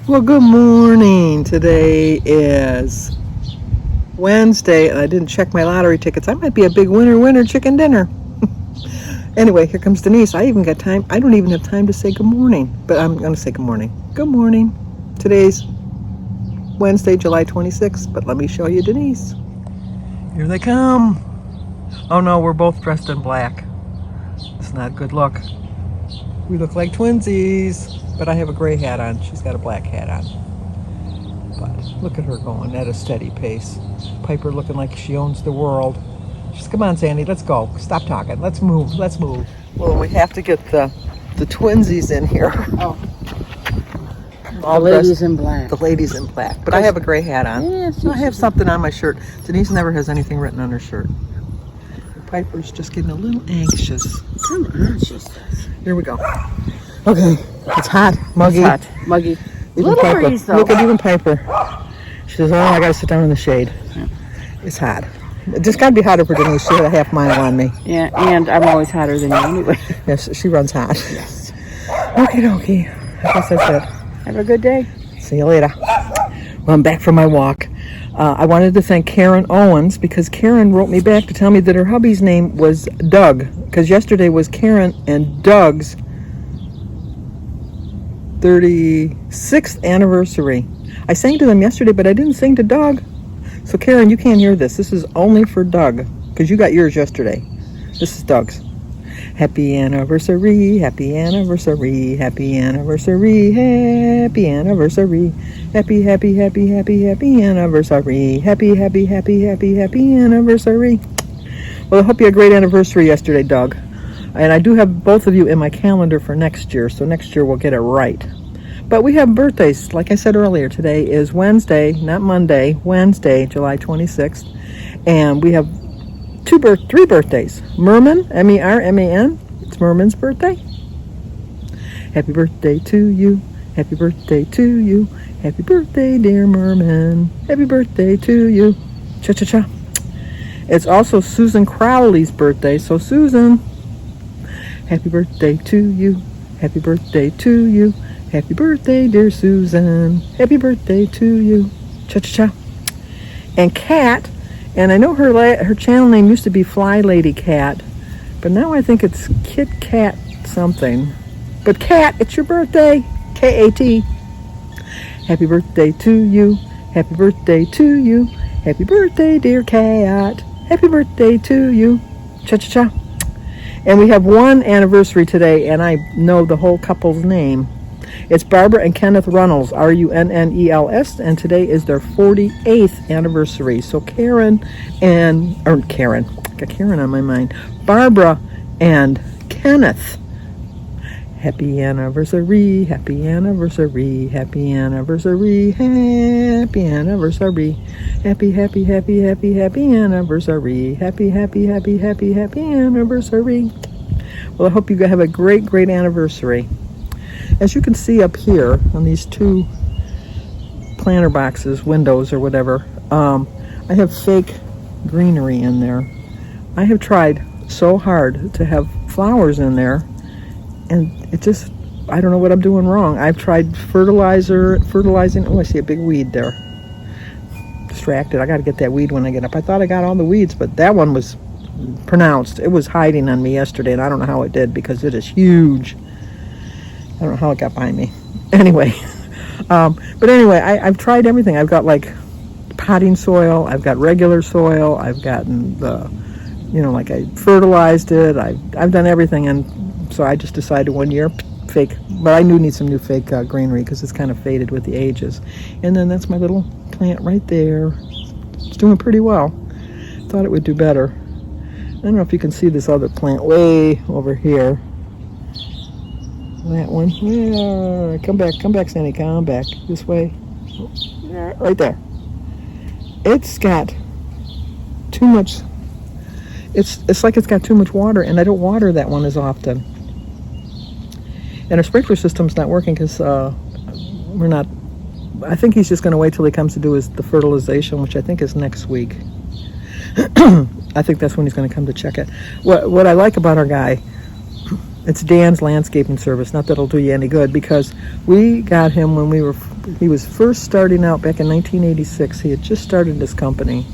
Well, good morning. Today is Wednesday, and I didn't check my lottery tickets. I might be a big winner chicken dinner. Anyway, here comes Denise. I don't even have time to say good morning, but I'm going to say good morning. Good morning. Today's Wednesday, July 26th, but let me show you Denise. Here they come. Oh no, we're both dressed in black. It's not a good look. We look like twinsies. But I have a gray hat on. She's got a black hat on. But look at her going at a steady pace. Piper looking like she owns the world. She's, come on, Sandy, let's go. Stop talking. Let's move. Well, we have to get the twinsies in here. Oh. The ladies in black. The ladies in black. But I have a gray hat on. Yes, I have something on my shirt. Denise never has anything written on her shirt. Piper's just getting a little anxious. Come on, she says. Here we go. Okay, it's hot, muggy. It's hot, muggy. Even Little breeze, though. Look at even Piper. She says, "Oh, I gotta sit down in the shade." Yeah. It's hot. It just gotta be hotter for Denise. She had a half mile on me. Yeah, and I'm always hotter than you anyway. Yes, she runs hot. Yes. Okie dokie. I guess that's it. Have a good day. See you later. Well, I'm back from my walk. I wanted to thank Karen Owens because Karen wrote me back to tell me that her hubby's name was Doug, because yesterday was Karen and Doug's 36th anniversary. I sang to them yesterday, but I didn't sing to Doug. So Karen, you can't hear this. This is only for Doug, because you got yours yesterday. This is Doug's. Happy anniversary, happy anniversary, happy anniversary, happy anniversary, happy, happy, happy, happy, happy anniversary, happy, happy, happy, happy, happy anniversary. Well, I hope you had a great anniversary yesterday, Doug. And I do have both of you in my calendar for next year, so next year we'll get it right. But we have birthdays. Like I said earlier, today is Wednesday, not Monday, Wednesday, July 26th. And we have three birthdays. Merman, M-E-R-M-A-N, it's Merman's birthday. Happy birthday to you, happy birthday to you, happy birthday, dear Merman, happy birthday to you, cha-cha-cha. It's also Susan Crowley's birthday, so Susan, happy birthday to you, happy birthday to you, happy birthday, dear Susan, happy birthday to you, cha-cha-cha. And Kat, and I know her channel name used to be Fly Lady Cat, but now I think it's Kit Kat something. But Kat, it's your birthday, K-A-T. Happy birthday to you, happy birthday to you, happy birthday, dear Kat, happy birthday to you, cha-cha-cha. And we have one anniversary today, and I know the whole couple's name. It's Barbara and Kenneth Runnels, R-U-N-N-E-L-S, and today is their 48th anniversary. So got Karen on my mind, Barbara and Kenneth, happy anniversary, happy anniversary, happy anniversary, happy anniversary, happy, happy, happy, happy, happy anniversary, happy, happy, happy, happy, happy anniversary. Well, I hope you have a great, great anniversary. As you can see up here on these two planter boxes, windows or whatever, I have fake greenery in there. I have tried so hard to have flowers in there, and it just, I don't know what I'm doing wrong. I've tried fertilizing. Oh, I see a big weed there. Distracted. I got to get that weed when I get up. I thought I got all the weeds, but that one was pronounced. It was hiding on me yesterday, and I don't know how it did because it is huge. I don't know how it got by me. Anyway, but anyway, I've tried everything. I've got like potting soil. I've got regular soil. I've gotten like I fertilized it. I've done everything, and so I just decided one year, fake. But I do need some new fake greenery because it's kind of faded with the ages. And then that's my little plant right there. It's doing pretty well. Thought it would do better. I don't know if you can see this other plant way over here. That one. Yeah, come back, Sandy, come back. This way. Yeah, right there. It's got too much. It's like it's got too much water, and I don't water that one as often. And our sprinkler system's not working because we're not. I think he's just going to wait till he comes to do the fertilization, which I think is next week. I think that's when he's going to come to check it. What I like about our guy It's Dan's landscaping service. Not that it'll do you any good, because we got him when he was first starting out back in 1986. He had just started this company,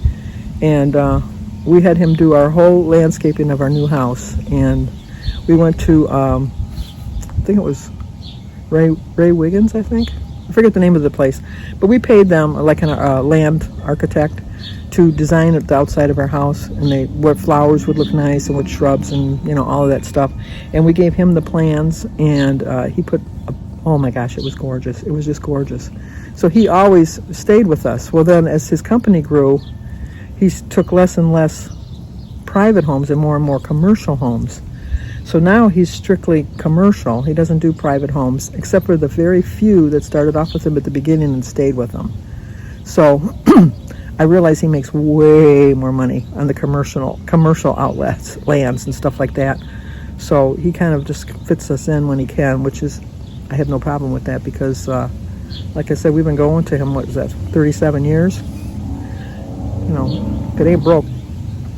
and we had him do our whole landscaping of our new house. And we went to, I think it was Ray Wiggins, I think. I forget the name of the place, but we paid them like a land architect to design the outside of our house, and what flowers would look nice and what shrubs and all of that stuff. And we gave him the plans, and he put, oh my gosh, it was gorgeous. It was just gorgeous. So he always stayed with us. Well, then as his company grew, he took less and less private homes and more commercial homes. So now he's strictly commercial. He doesn't do private homes, except for the very few that started off with him at the beginning and stayed with him. So I realize he makes way more money on the commercial outlets, lands and stuff like that. So he kind of just fits us in when he can, which is, I have no problem with that, because like I said, we've been going to him, what is that, 37 years? If it ain't broke,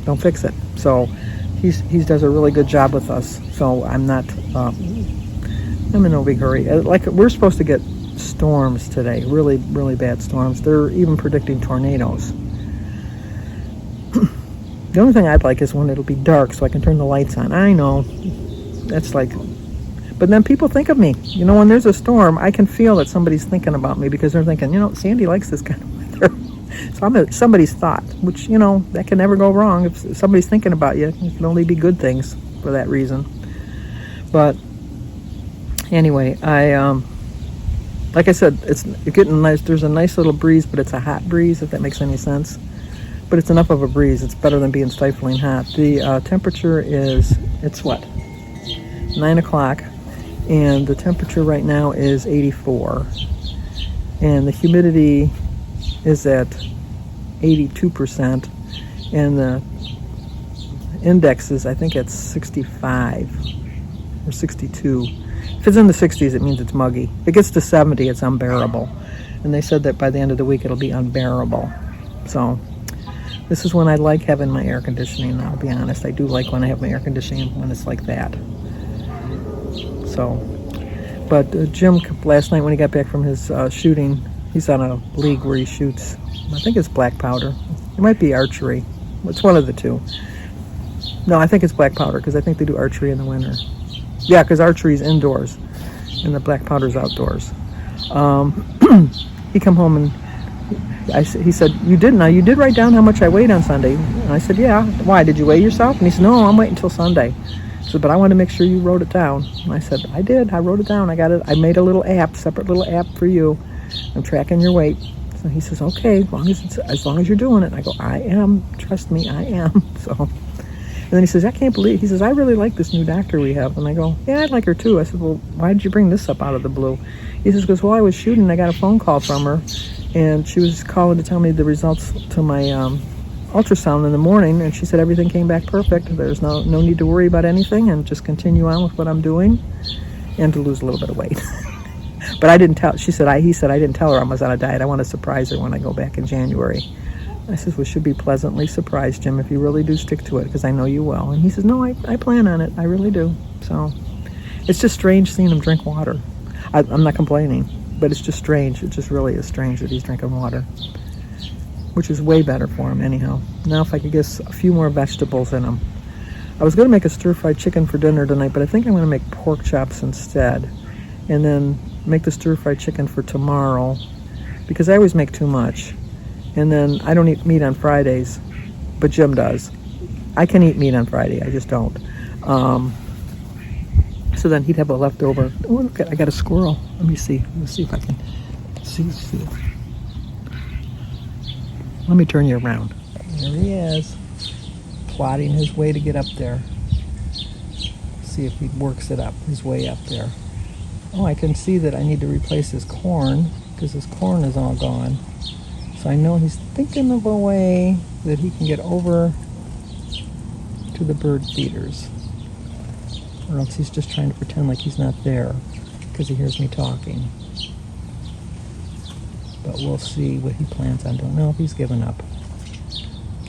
don't fix it. So he does a really good job with us. So I'm in no big hurry. Like, we're supposed to get storms today, really, really bad storms. They're even predicting tornadoes. The only thing I'd like is when it'll be dark so I can turn the lights on. I know, that's like, but then people think of me. When there's a storm, I can feel that somebody's thinking about me, because they're thinking, Sandy likes this kind of weather. So I'm somebody's thought, which, that can never go wrong. If somebody's thinking about you, it can only be good things for that reason. But anyway, like I said, it's getting nice. There's a nice little breeze, but it's a hot breeze, if that makes any sense. But it's enough of a breeze. It's better than being stifling hot. The temperature it's what? 9 o'clock, and the temperature right now is 84. And the humidity is at 82%, and the index is, I think, at 65 or 62. If it's in the 60s, it means it's muggy. If it gets to 70, it's unbearable. And they said that by the end of the week, it'll be unbearable. So this is when I like having my air conditioning, I'll be honest. I do like when I have my air conditioning when it's like that. So, but Jim, last night when he got back from his shooting, he's on a league where he shoots, I think it's black powder. It might be archery. It's one of the two. No, I think it's black powder, because I think they do archery in the winter. Yeah, because archery is indoors, and the black powder's outdoors. He come home and he said, you did write down how much I weighed on Sunday. And I said, yeah. Why, did you weigh yourself? And he said, no, I'm waiting until Sunday. He said, but I want to make sure you wrote it down. And I said, I did. I wrote it down. I got it. I made a little separate little app for you. I'm tracking your weight. So he says, okay, as long as you're doing it. And I go, I am. Trust me, I am. So, and then he says, I can't believe. He says, I really like this new doctor we have. And I go, yeah, I like her too. I said, well, why did you bring this up out of the blue? He says, because, well, I was shooting and I got a phone call from her, and she was calling to tell me the results to my ultrasound in the morning, and she said everything came back perfect. There's no need to worry about anything, and just continue on with what I'm doing, and to lose a little bit of weight. But I didn't tell. He said I didn't tell her I was on a diet. I want to surprise her when I go back in January. I says, we should be pleasantly surprised, Jim, if you really do stick to it, because I know you will. And he says, no, I plan on it. I really do. So it's just strange seeing him drink water. I'm not complaining, but it's just strange. It just really is strange that he's drinking water, which is way better for him anyhow. Now if I could get a few more vegetables in him. I was going to make a stir-fried chicken for dinner tonight, but I think I'm going to make pork chops instead, and then make the stir-fried chicken for tomorrow, because I always make too much. And then I don't eat meat on Fridays, but Jim does. I can eat meat on Friday, I just don't. So then he'd have a leftover. Oh, look, I got a squirrel. Let me see. Let's see if I can see. Let me turn you around. There he is, plotting his way to get up there. See if he works it up, his way up there. Oh, I can see that I need to replace his corn, because his corn is all gone. So I know he's thinking of a way that he can get over to the bird feeders. Or else he's just trying to pretend like he's not there because he hears me talking. But we'll see what he plans on doing. No, he's given up.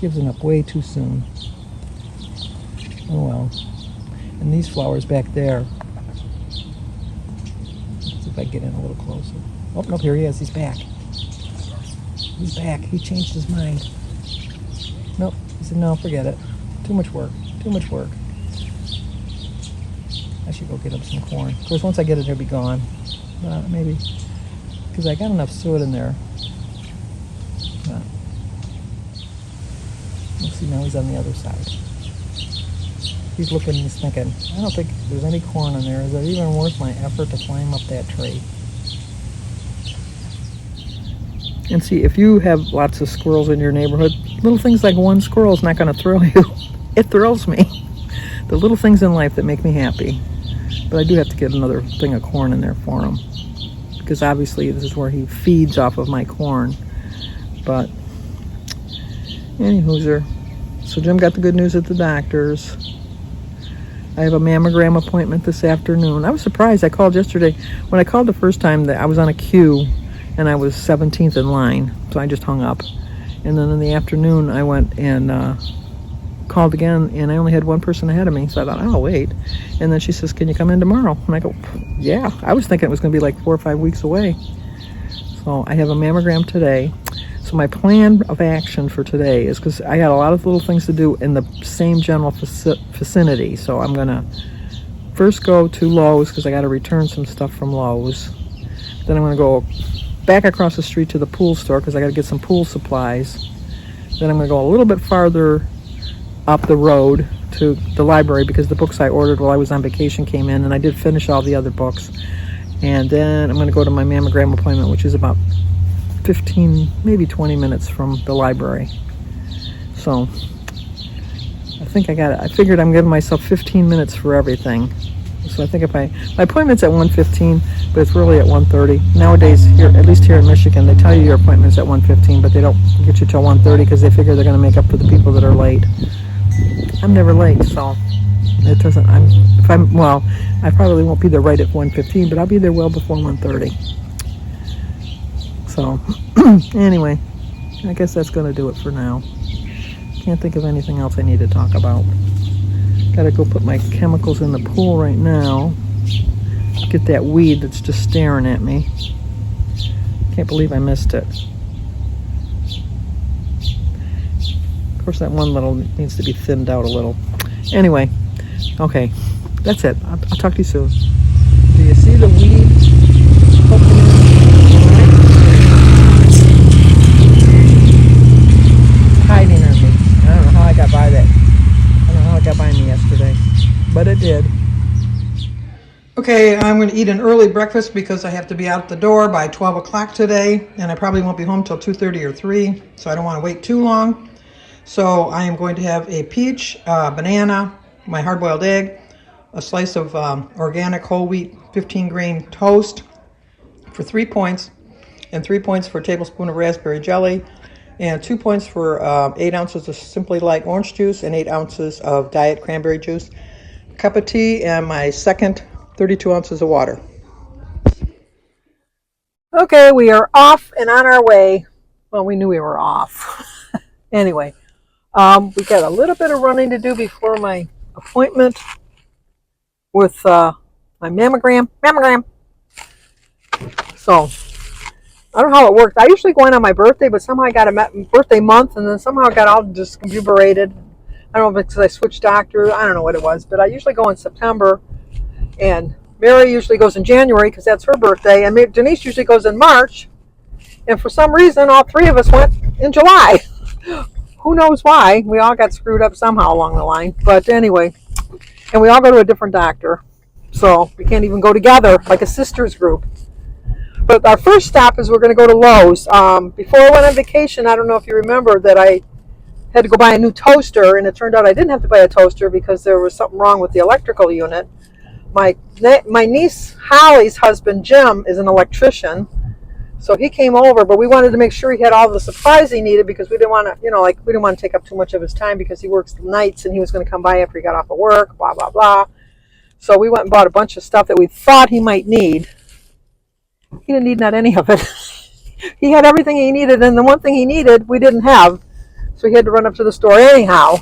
Given up way too soon. Oh well. And these flowers back there. Let's see if I get in a little closer. Oh, no, here he is. He's back. He's back. He changed his mind. Nope. He said, no, forget it. Too much work. Too much work. I should go get him some corn. Of course, once I get it, he'll be gone. Maybe. Because I got enough suet in there. Let's see, now he's on the other side. He's looking, he's thinking, I don't think there's any corn in there. Is it even worth my effort to climb up that tree? And see, if you have lots of squirrels in your neighborhood, little things like one squirrel is not going to thrill you. It thrills me. The little things in life that make me happy. But I do have to get another thing of corn in there for him. Because obviously this is where he feeds off of my corn. But, anywho, so Jim got the good news at the doctor's. I have a mammogram appointment this afternoon. I was surprised. I called yesterday. When I called the first time, that I was on a queue, and I was 17th in line, so I just hung up. And then in the afternoon, I went and called again, and I only had one person ahead of me, so I thought, I'll wait. And then she says, can you come in tomorrow? And I go, yeah. I was thinking it was going to be like 4 or 5 weeks away. So I have a mammogram today. So my plan of action for today is, because I got a lot of little things to do in the same general vicinity. So I'm going to first go to Lowe's, because I got to return some stuff from Lowe's. Then I'm going to go back across the street to the pool store, because I got to get some pool supplies. Then I'm going to go a little bit farther up the road to the library, because the books I ordered while I was on vacation came in, and I did finish all the other books. And then I'm going to go to my mammogram appointment, which is about 15, maybe 20 minutes from the library. So I think I figured I'm giving myself 15 minutes for everything. So I think if my appointment's at 1:15, but it's really at 1:30. Nowadays, here, at least here in Michigan, they tell you your appointment's at 1:15, but they don't get you till 1:30, because they figure they're going to make up for the people that are late. I'm never late, so it doesn't. I probably won't be there right at 1:15, but I'll be there well before 1:30. So, anyway, I guess that's going to do it for now. Can't think of anything else I need to talk about. Gotta go put my chemicals in the pool right now. Get that weed that's just staring at me. Can't believe I missed it. Of course, that one little needs to be thinned out a little. Anyway, okay, that's it. I'll talk to you soon. Do you see the weed? Hiding on me. I don't know how I got by that. I don't know how it got by me yesterday, but it did. Okay, I'm going to eat an early breakfast because I have to be out the door by 12 o'clock today, and I probably won't be home till 2:30 or 3, so I don't want to wait too long. So I am going to have a peach, banana, my hard-boiled egg, a slice of organic whole wheat 15-grain toast for 3 points, and 3 points for a tablespoon of raspberry jelly, and 2 points for 8 ounces of Simply Light orange juice and 8 ounces of diet cranberry juice, a cup of tea, and my second 32 ounces of water. Okay, we are off and on our way. Well, we knew we were off. Anyway, we got a little bit of running to do before my appointment with my mammogram. So, I don't know how it worked. I usually go in on my birthday, but somehow I got a birthday month, and then somehow I got all discombobulated. I don't know if it's because I switched doctors. I don't know what it was, but I usually go in September, and Mary usually goes in January because that's her birthday, and Denise usually goes in March, and for some reason, all three of us went in July. Who knows why? We all got screwed up somehow along the line, but anyway, and we all go to a different doctor, so we can't even go together like a sisters group. But our first stop is we're going to go to Lowe's. Before I went on vacation, I don't know if you remember that I had to go buy a new toaster, and it turned out I didn't have to buy a toaster because there was something wrong with the electrical unit. My niece Holly's husband Jim is an electrician, so he came over, but we wanted to make sure he had all the supplies he needed because we didn't want to, we didn't want to take up too much of his time because he works nights and he was going to come by after he got off of work, blah, blah, blah. So we went and bought a bunch of stuff that we thought he might need. He didn't need not any of it. He had everything he needed, and the one thing he needed we didn't have, so he had to run up to the store anyhow.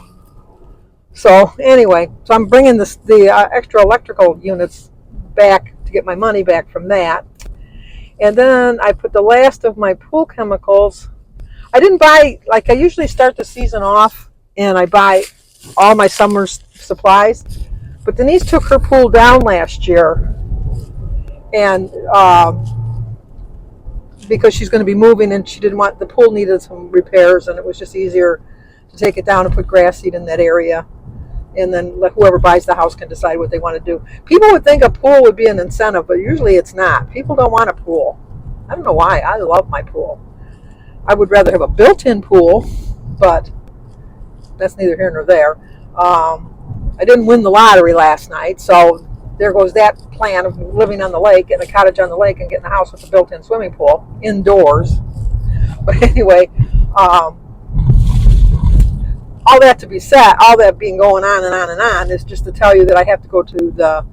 So anyway, so I'm bringing the extra electrical units back to get my money back from that. And then I put the last of my pool chemicals. I didn't buy, like I usually start the season off and I buy all my summer supplies. But Denise took her pool down last year, and because she's going to be moving and she didn't want, the pool needed some repairs and it was just easier to take it down and put grass seed in that area. And then let whoever buys the house can decide what they want to do. People would think a pool would be an incentive, but usually it's not. People don't want a pool. I don't know why. I love my pool. I would rather have a built-in pool, but that's neither here nor there. I didn't win the lottery last night, so there goes that plan of living on the lake, getting a cottage on the lake, and getting a house with a built-in swimming pool indoors. But anyway, all that to be said, all that being going on and on and on is just to tell you that I have to go to the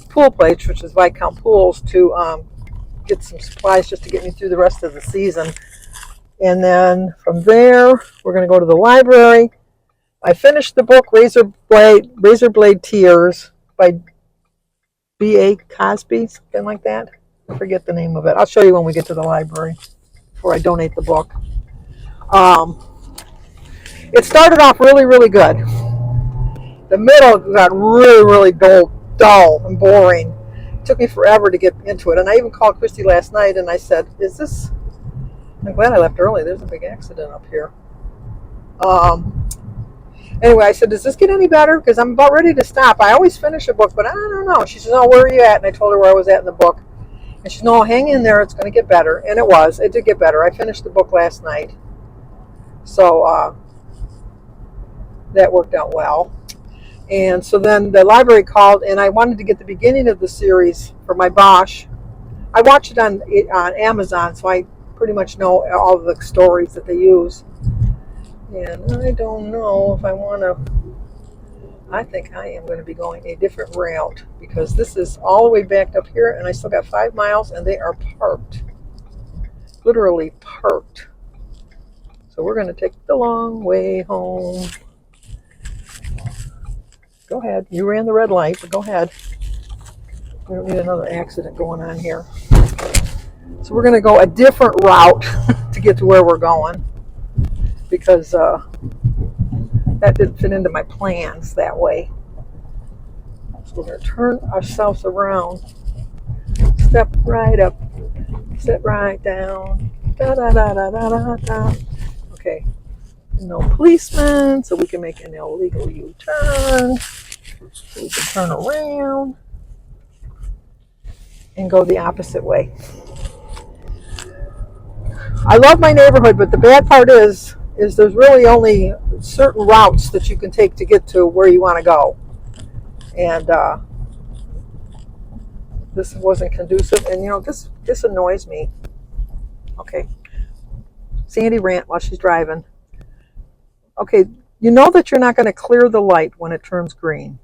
pool place, which is Viscount Pools, to get some supplies just to get me through the rest of the season. And then from there, we're going to go to the library. I finished the book Razor Blade Tears by B.A. Cosby, something like that. I forget the name of it. I'll show you when we get to the library before I donate the book. It started off really, really good. The middle got really, really dull and boring. It took me forever to get into it. And I even called Christy last night and I said, I'm glad I left early. There's a big accident up here. Anyway, I said, does this get any better? Because I'm about ready to stop. I always finish a book, but I don't know. She says, oh, where are you at? And I told her where I was at in the book. And she said, no, hang in there. It's going to get better. And it was. It did get better. I finished the book last night. So that worked out well. And so then the library called, and I wanted to get the beginning of the series for my Bosch. I watch it on Amazon, so I pretty much know all of the stories that they use. And I don't know if I want to. I think I am going to be going a different route because this is all the way backed up here, and I still got 5 miles, and they are parked. Literally parked. So we're going to take the long way home. Go ahead. You ran the red light, but go ahead. We don't need another accident going on here. So we're going to go a different route to get to where we're going because that didn't fit into my plans that way. So we're going to turn ourselves around, step right up, sit right down, da da da da da da da. Okay, no policemen, so we can make an illegal U-turn. So we can turn around and go the opposite way. I love my neighborhood, but the bad part is there's really only certain routes that you can take to get to where you want to go. And this wasn't conducive. And, this annoys me. Okay. Sandy rant while she's driving. Okay, you know that you're not going to clear the light when it turns green.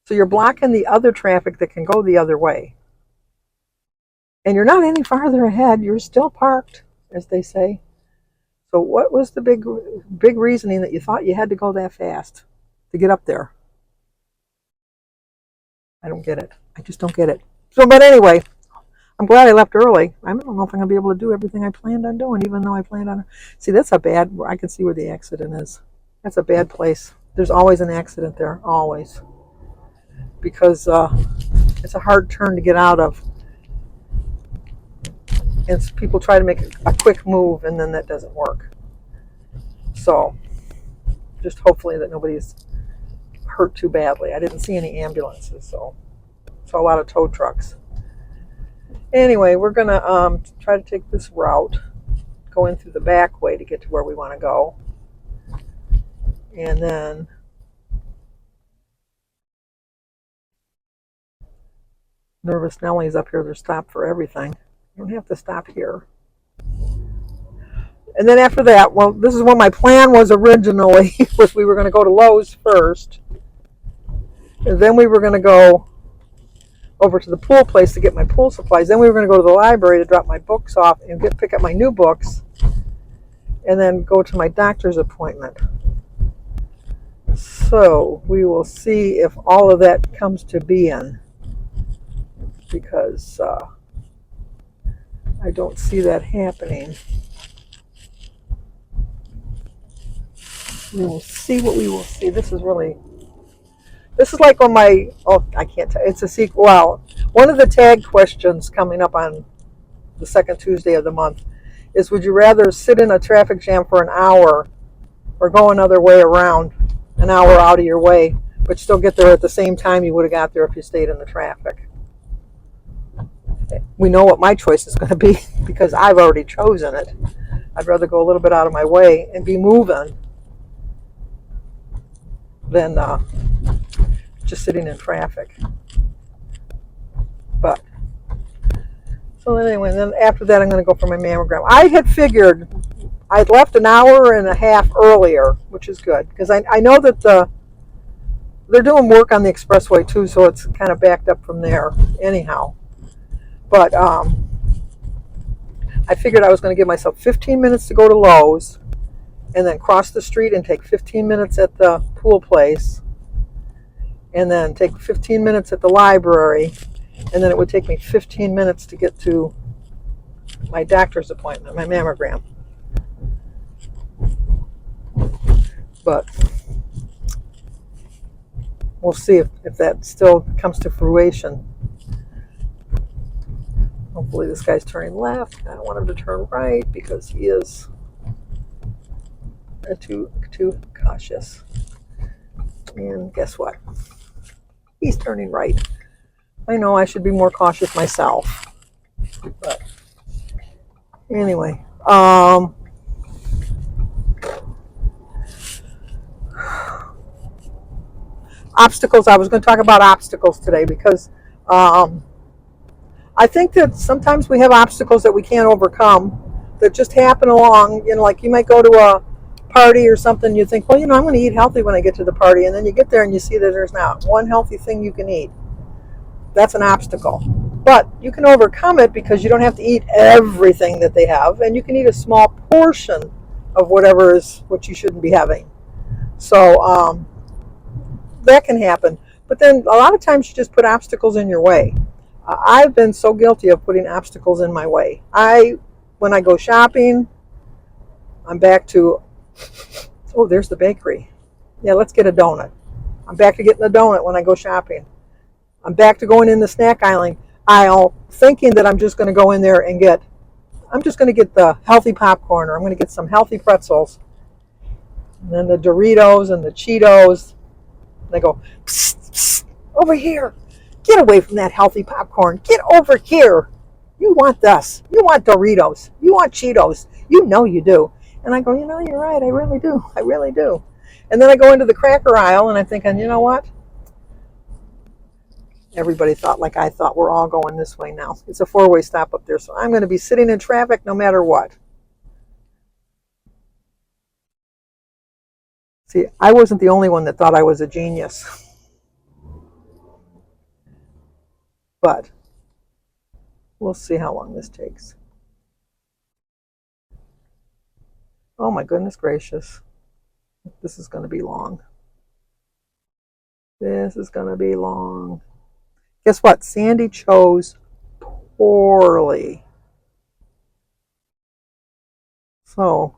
So you're blocking the other traffic that can go the other way. And you're not any farther ahead. You're still parked, as they say. So what was the big reasoning that you thought you had to go that fast to get up there? I don't get it. I just don't get it. So, but anyway, I'm glad I left early. I don't know if I'm going to be able to do everything I planned on doing, even though I planned on. See, that's I can see where the accident is. That's a bad place. There's always an accident there, always. Because it's a hard turn to get out of. And people try to make a quick move, and then that doesn't work. So, just hopefully that nobody's hurt too badly. I didn't see any ambulances, so a lot of tow trucks. Anyway, we're going to try to take this route, go in through the back way to get to where we want to go. And then Nervous Nellie's up here. They're stopped for everything. You don't have to stop here. And then after that, well, this is what my plan was originally, was we were going to go to Lowe's first. And then we were going to go over to the pool place to get my pool supplies. Then we were going to go to the library to drop my books off and pick up my new books. And then go to my doctor's appointment. So we will see if all of that comes to being, because I don't see that happening. We will see what we will see. This is like on I can't tell. It's a sequel. Well, one of the tag questions coming up on the second Tuesday of the month is, would you rather sit in a traffic jam for an hour or go another way around an hour out of your way, but still get there at the same time you would have got there if you stayed in the traffic? We know what my choice is going to be because I've already chosen it. I'd rather go a little bit out of my way and be moving than just sitting in traffic. But so anyway, then after that I'm going to go for my mammogram. I had figured I'd left an hour and a half earlier, which is good because I know that they're doing work on the expressway too, so it's kind of backed up from there anyhow. But I figured I was going to give myself 15 minutes to go to Lowe's and then cross the street and take 15 minutes at the pool place and then take 15 minutes at the library, and then it would take me 15 minutes to get to my doctor's appointment, my mammogram. But we'll see if that still comes to fruition. Hopefully this guy's turning left. I don't want him to turn right because he is too cautious. And guess what? He's turning right. I know I should be more cautious myself. But anyway, obstacles. I was going to talk about obstacles today because I think that sometimes we have obstacles that we can't overcome that just happen along. Like you might go to a party or something, you think, well, I'm going to eat healthy when I get to the party, and then you get there and you see that there's not one healthy thing you can eat. That's an obstacle. But you can overcome it because you don't have to eat everything that they have, and you can eat a small portion of whatever is what you shouldn't be having. So that can happen. But then a lot of times you just put obstacles in your way. I've been so guilty of putting obstacles in my way. When I go shopping, I'm back to, oh, there's the bakery. Yeah, let's get a donut. I'm back to getting a donut when I go shopping. I'm back to going in the snack aisle thinking that I'm just going to go in there and I'm just going to get the healthy popcorn, or I'm going to get some healthy pretzels. And then the Doritos and the Cheetos. They go, psst, psst, over here. Get away from that healthy popcorn. Get over here. You want this. You want Doritos. You want Cheetos. You know you do. And I go, you're right. I really do. I really do. And then I go into the cracker aisle and I'm thinking, you know what? Everybody thought like I thought. We're all going this way now. It's a 4-way stop up there, so I'm going to be sitting in traffic no matter what. See, I wasn't the only one that thought I was a genius. But we'll see how long this takes. Oh my goodness gracious. This is going to be long. This is going to be long. Guess what? Sandy chose poorly. So,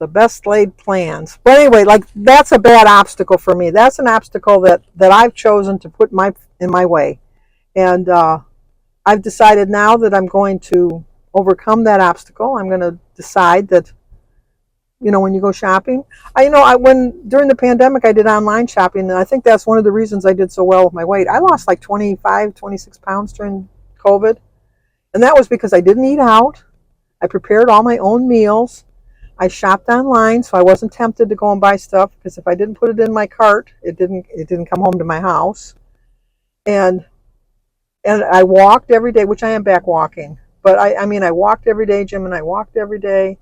the best laid plans. But anyway, that's a bad obstacle for me. That's an obstacle that I've chosen to put in my way. And I've decided now that I'm going to overcome that obstacle. I'm going to decide that, when you go shopping, during the pandemic I did online shopping, and I think that's one of the reasons I did so well with my weight. I lost like 25, 26 pounds during COVID, and that was because I didn't eat out. I prepared all my own meals. I shopped online, so I wasn't tempted to go and buy stuff, because if I didn't put it in my cart, it didn't come home to my house. And I walked every day, which I am back walking. But I walked every day, Jim, and I walked every day.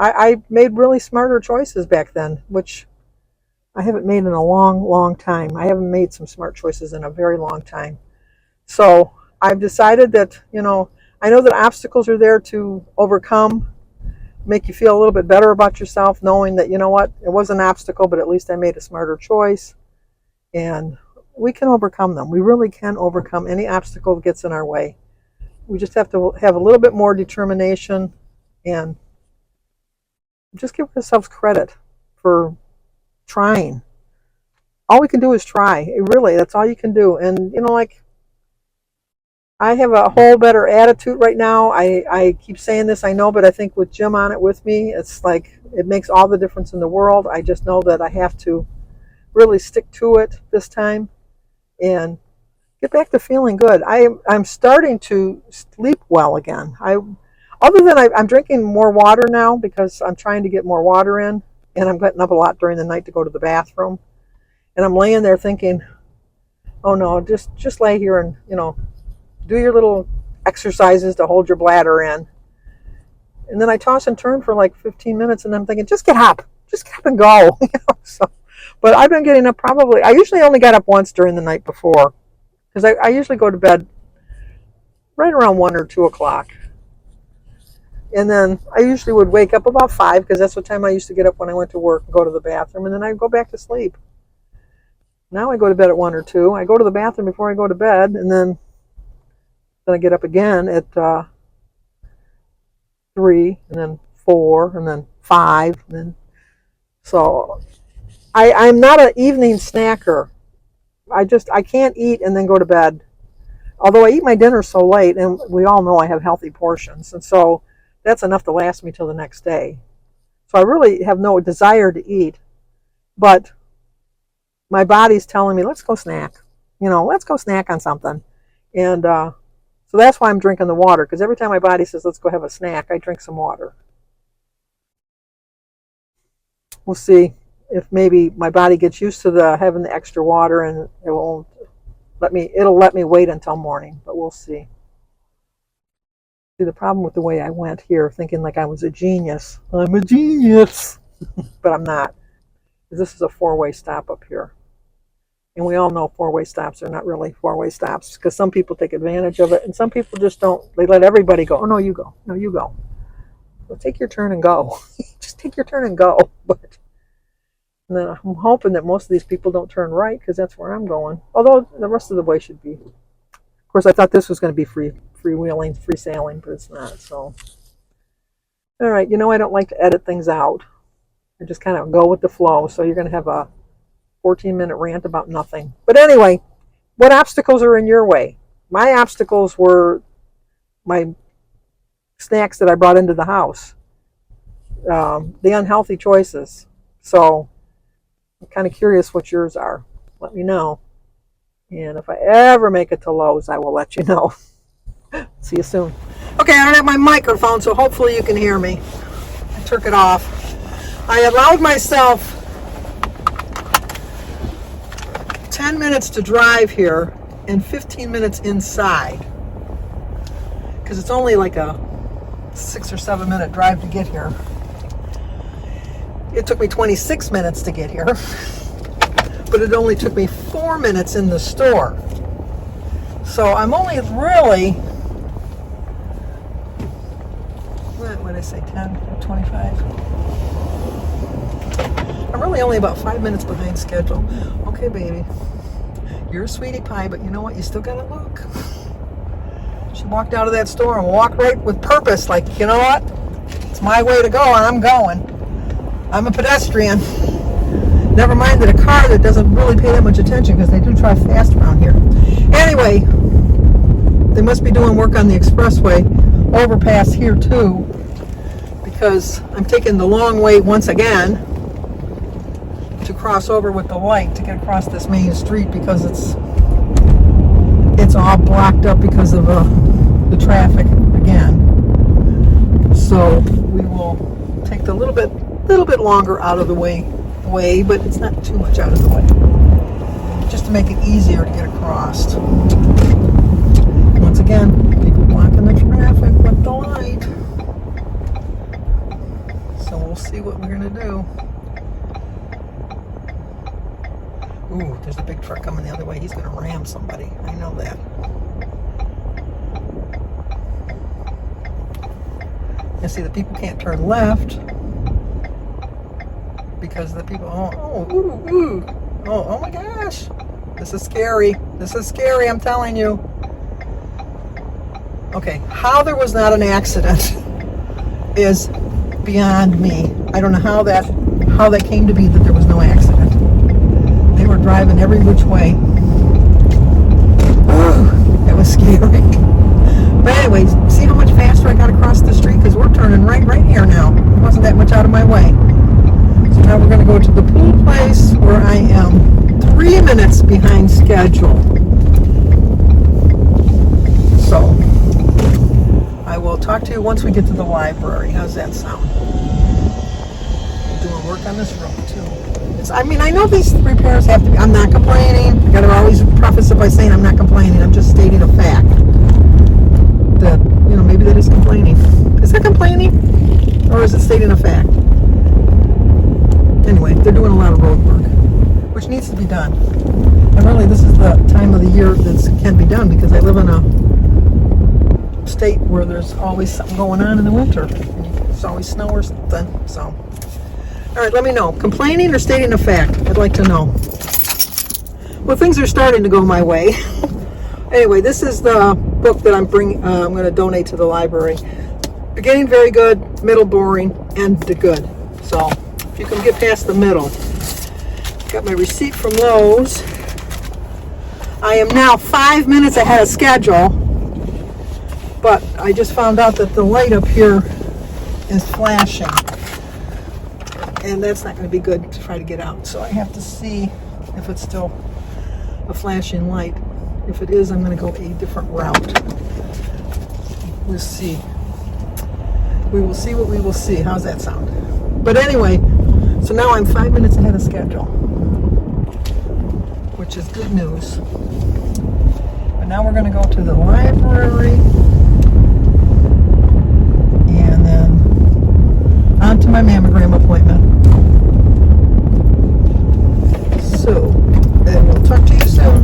I made really smarter choices back then, which I haven't made in a long, long time. I haven't made some smart choices in a very long time. So I've decided that, I know that obstacles are there to overcome, make you feel a little bit better about yourself, knowing that, you know what, it was an obstacle, but at least I made a smarter choice. And we can overcome them. We really can overcome any obstacle that gets in our way. We just have to have a little bit more determination and just give ourselves credit for trying. All we can do is try. Really, that's all you can do. And, like, I have a whole better attitude right now. I keep saying this, I know, but I think with Jim on it with me, it's like it makes all the difference in the world. I just know that I have to really stick to it this time and get back to feeling good. I'm starting to sleep well again. Other than I'm drinking more water now because I'm trying to get more water in, and I'm getting up a lot during the night to go to the bathroom. And I'm laying there thinking, oh no, just lay here and, do your little exercises to hold your bladder in. And then I toss and turn for like 15 minutes, and I'm thinking, just get up and go. But I've been getting up I usually only got up once during the night before, because I usually go to bed right around 1 or 2 o'clock. And then I usually would wake up about 5, because that's what time I used to get up when I went to work and go to the bathroom, and then I'd go back to sleep. Now I go to bed at 1 or 2. I go to the bathroom before I go to bed, and then I get up again at 3, and then 4, and then 5. And then, so I'm not an evening snacker. I can't eat and then go to bed. Although I eat my dinner so late, and we all know I have healthy portions, and so that's enough to last me till the next day. So I really have no desire to eat, but my body's telling me, let's go snack. Let's go snack on something. And so that's why I'm drinking the water, because every time my body says, let's go have a snack, I drink some water. We'll see if maybe my body gets used to having the extra water, and it'll let me wait until morning, but we'll see. See, the problem with the way I went here, thinking like I was a genius. I'm a genius. But I'm not. This is a 4-way stop up here. And we all know 4-way stops are not really 4-way stops, because some people take advantage of it and some people just don't. They let everybody go. Oh, no, you go. No, you go. Well, take your turn and go. Just take your turn and go. But and then I'm hoping that most of these people don't turn right, because that's where I'm going. Although the rest of the way should be. Of course, I thought this was going to be freewheeling, free sailing, but it's not. So, all right. I don't like to edit things out. I just kind of go with the flow. So you're going to have a 14-minute rant about nothing. But anyway, what obstacles are in your way? My obstacles were my snacks that I brought into the house, the unhealthy choices. So I'm kind of curious what yours are. Let me know. And if I ever make it to Lowe's, I will let you know. See you soon. Okay, I don't have my microphone, so hopefully you can hear me. I took it off. I allowed myself 10 minutes to drive here and 15 minutes inside, because it's only like a 6 or 7 minute drive to get here. It took me 26 minutes to get here, but it only took me 4 minutes in the store. So I'm only really, what did I say, 10, 25? I'm really only about 5 minutes behind schedule. Okay, baby. You're a sweetie pie, but you know what? You still gotta look. She walked out of that store and walked right with purpose, like, you know what? It's my way to go, and I'm going. I'm a pedestrian. Never mind that a car that doesn't really pay that much attention, because they do drive fast around here. Anyway, they must be doing work on the expressway overpass here too, because I'm taking the long way once again to cross over with the light to get across this main street, because it's all blocked up because of the traffic again. So we will take the little bit longer out of the way, but it's not too much out of the way, just to make it easier to get across. Once again, people blocking the traffic with the light. So we'll see what we're gonna do. Ooh, there's a big truck coming the other way. He's going to ram somebody. I know that. And see, the people can't turn left because the people, oh my gosh. This is scary. This is scary, I'm telling you. Okay, how there was not an accident is beyond me. I don't know how that came to be that there was no accident. They were driving every which way. Ooh, that was scary. But anyways, see how much faster I got across the street? Because we're turning right here now. It wasn't that much out of my way. So now we're going to go to the pool place where I am 3 minutes behind schedule. So I will talk to you once we get to the library. How's that sound? Doing work on this road too. I know these repairs have to be. I'm not complaining. I got to always preface it by saying I'm not complaining. I'm just stating a fact. That, maybe that is complaining. Is that complaining? Or is it stating a fact? Anyway, they're doing a lot of road work, which needs to be done. And really, this is the time of the year that can be done because I live in a state where there's always something going on in the winter. It's always snow or something. So, all right, let me know. Complaining or stating a fact? I'd like to know. Well, things are starting to go my way. Anyway, this is the book that I'm going to donate to the library. Beginning very good, middle boring, end to good. So if you can get past the middle. Got my receipt from Lowe's. I am now 5 minutes ahead of schedule, but I just found out that the light up here is flashing, and that's not going to be good to try to get out. So I have to see if it's still a flashing light. If it is, I'm going to go a different route. We'll see. We will see what we will see. How's that sound? But anyway, so now I'm 5 minutes ahead of schedule, which is good news. But now we're going to go to the library and then on to my mammogram appointment. So, then we'll talk to you soon.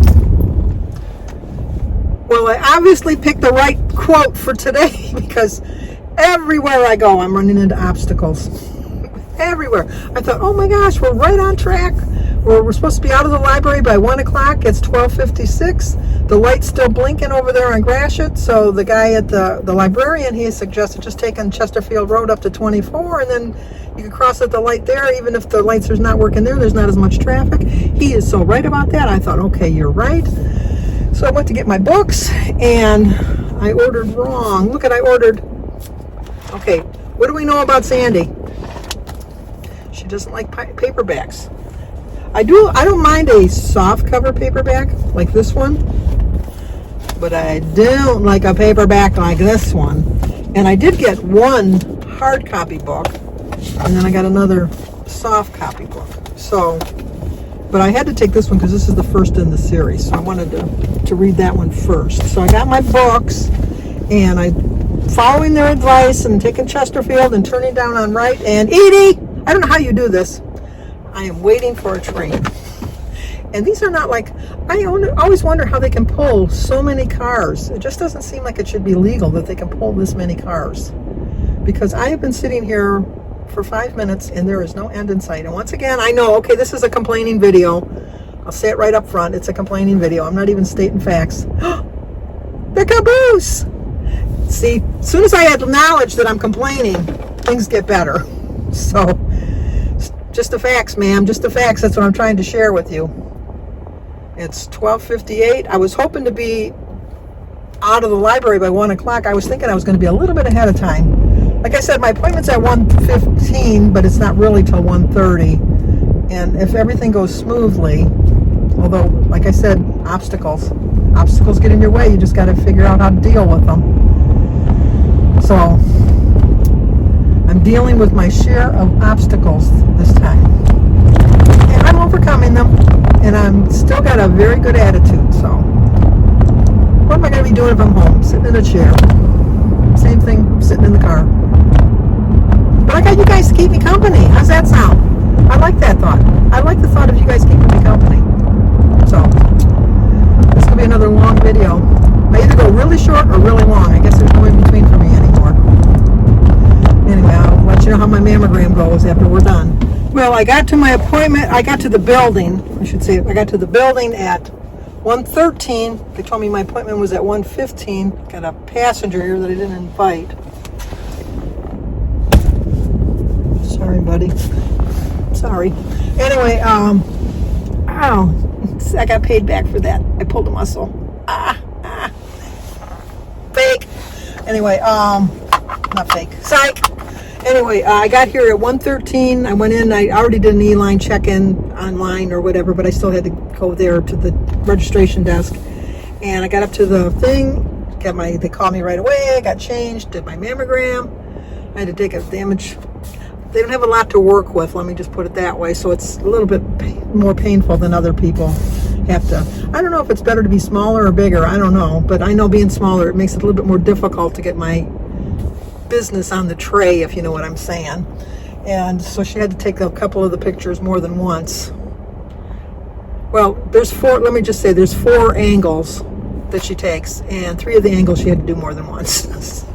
Well, I obviously picked the right quote for today because everywhere I go, I'm running into obstacles. Everywhere. I thought, oh my gosh, we're right on track. We're supposed to be out of the library by 1 o'clock. It's 12:56. The light's still blinking over there on Gratiot. So the guy at the librarian, he suggested just taking Chesterfield Road up to 24, and then you can cross at the light there. Even if the lights are not working there's not as much traffic. He is so right about that. I thought, okay, you're right. So I went to get my books, and I ordered wrong. Look at, I ordered, okay, what do we know about Sandy? She doesn't like paperbacks. I don't mind a soft cover paperback like this one, but I don't like a paperback like this one. And I did get one hard copy book, and then I got another soft copy book. So, but I had to take this one because this is the first in the series, so I wanted to read that one first. So I got my books, and I'm following their advice and taking Chesterfield and turning down on right. And Edie, I don't know how you do this. I am waiting for a train. And these are not like, I always wonder how they can pull so many cars. It just doesn't seem like it should be legal that they can pull this many cars. Because I have been sitting here for 5 minutes and there is no end in sight. And once again, I know, okay, this is a complaining video. I'll say it right up front. It's a complaining video. I'm not even stating facts. The caboose! See, as soon as I acknowledge that I'm complaining, things get better. So, just the facts, ma'am. Just the facts. That's what I'm trying to share with you. It's 12:58. I was hoping to be out of the library by 1 o'clock. I was thinking I was going to be a little bit ahead of time. Like I said, my appointment's at 1:15, but it's not really till 1:30. And if everything goes smoothly, although, like I said, obstacles get in your way. You just got to figure out how to deal with them. So, I'm dealing with my share of obstacles this time. And I'm overcoming them. And I'm still got a very good attitude. So, what am I going to be doing if I'm home? Sitting in a chair. Same thing, sitting in the car. But I got you guys to keep me company. How's that sound? I like that thought. I like the thought of you guys keeping me company. So, this will be another long video. I either go really short or really long. I guess there's no in between for me anymore. let you know how my mammogram goes after we're done. Well, I got to my appointment. I got to the building. I should say I got to the building at 1:13. They told me my appointment was at 1:15. Got a passenger here that I didn't invite. Sorry, buddy. Sorry. Anyway, ow. I got paid back for that. I pulled a muscle. Fake. Anyway, not fake. Psych. Anyway, I got here at 1:13. I went in. I already did an E-line check-in online or whatever, but I still had to go there to the registration desk. And I got up to the thing. They called me right away. I got changed. Did my mammogram. I had to take a damage. They don't have a lot to work with. Let me just put it that way. So it's a little bit more painful than other people have to. I don't know if it's better to be smaller or bigger. I don't know, but I know being smaller, it makes it a little bit more difficult to get my business on the tray, if you know what I'm saying. And so she had to take a couple of the pictures more than once. Well, there's four, let me just say, there's 4 angles that she takes, and 3 of the angles she had to do more than once.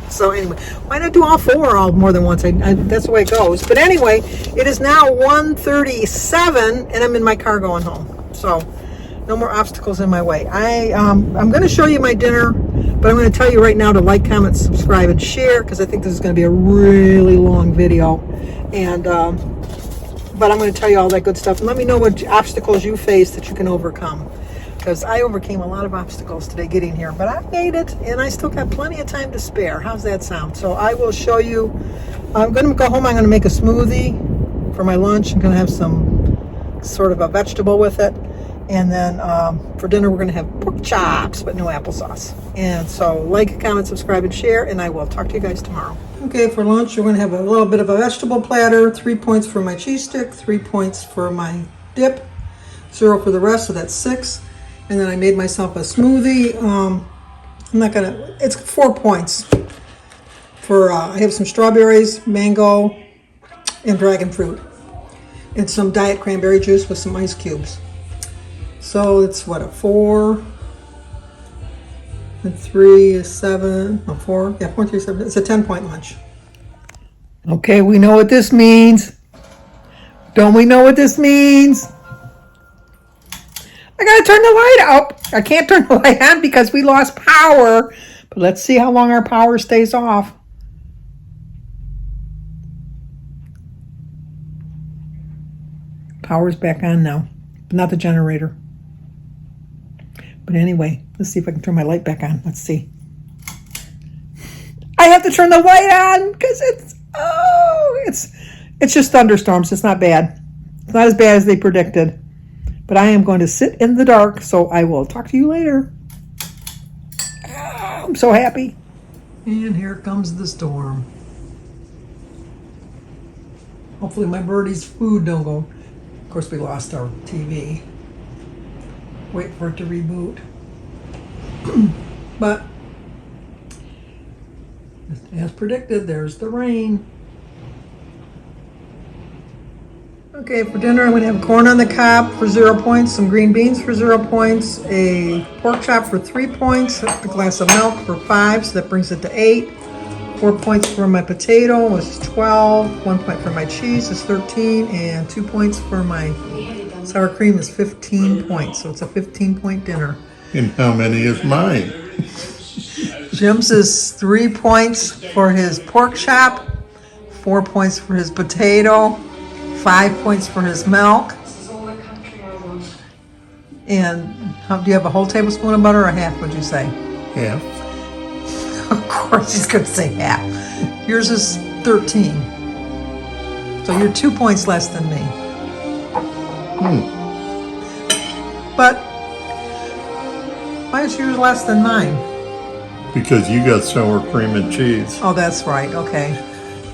So anyway, why not do all 4 all more than once? That's the way it goes. But anyway, it is now 1:37, and I'm in my car going home. So no more obstacles in my way. I'm going to show you my dinner, but I'm going to tell you right now to like, comment, subscribe, and share, because I think this is going to be a really long video. And but I'm going to tell you all that good stuff. And let me know what obstacles you face that you can overcome. Because I overcame a lot of obstacles today getting here, but I made it, and I still got plenty of time to spare. How's that sound? So I will show you. I'm going to go home. I'm going to make a smoothie for my lunch. I'm going to have some sort of a vegetable with it. And then for dinner, we're going to have pork chops, but no applesauce. And so like, comment, subscribe, and share, and I will talk to you guys tomorrow. Okay, for lunch, we're going to have a little bit of a vegetable platter, 3 points for my cheese stick, 3 points for my dip, 0 for the rest, so that's 6. And then I made myself a smoothie. It's 4 points. I have some strawberries, mango, and dragon fruit. And some diet cranberry juice with some ice cubes. So it's what, a 4 and 3 is 7, no 4, yeah, 4, 3, 7, it's a 10-point lunch. Okay, we know what this means. Don't we know what this means? I gotta turn the light out. I can't turn the light on because we lost power. But let's see how long our power stays off. Power's back on now, but not the generator. But anyway, let's see if I can turn my light back on. Let's see. I have to turn the light on because it's just thunderstorms. It's not bad. It's not as bad as they predicted. But I am going to sit in the dark, so I will talk to you later. I'm so happy. And here comes the storm. Hopefully my birdie's food don't go. Of course, we lost our TV. Wait for it to reboot. But as predicted, there's the rain. Okay, for dinner I'm going to have corn on the cob for 0 points, some green beans for 0 points, a pork chop for 3 points, a glass of milk for 5, so that brings it to 8. 4 points for my potato is 12, 1 point for my cheese is 13, and 2 points for my sour cream is 15 points. So it's a 15-point dinner. And how many is mine? Jim's is 3 points for his pork chop, 4 points for his potato, 5 points for his milk. And do you have a whole tablespoon of butter or a half, would you say? Half. Of course he's going to say half. Yours is 13. So you're 2 points less than me. But why is yours less than mine? Because you got sour cream and cheese. Oh, that's right. Okay.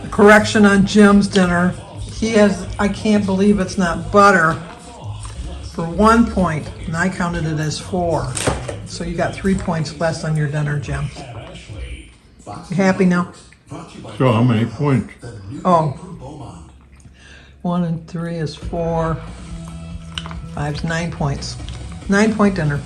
Correction on Jim's dinner. He has, I can't believe it's not butter, for 1 point, and I counted it as 4. So you got 3 points less on your dinner, Jim. You happy now? So how many points? Oh. 1 and 3 is 4. 5's 9 points. 9-point dinner.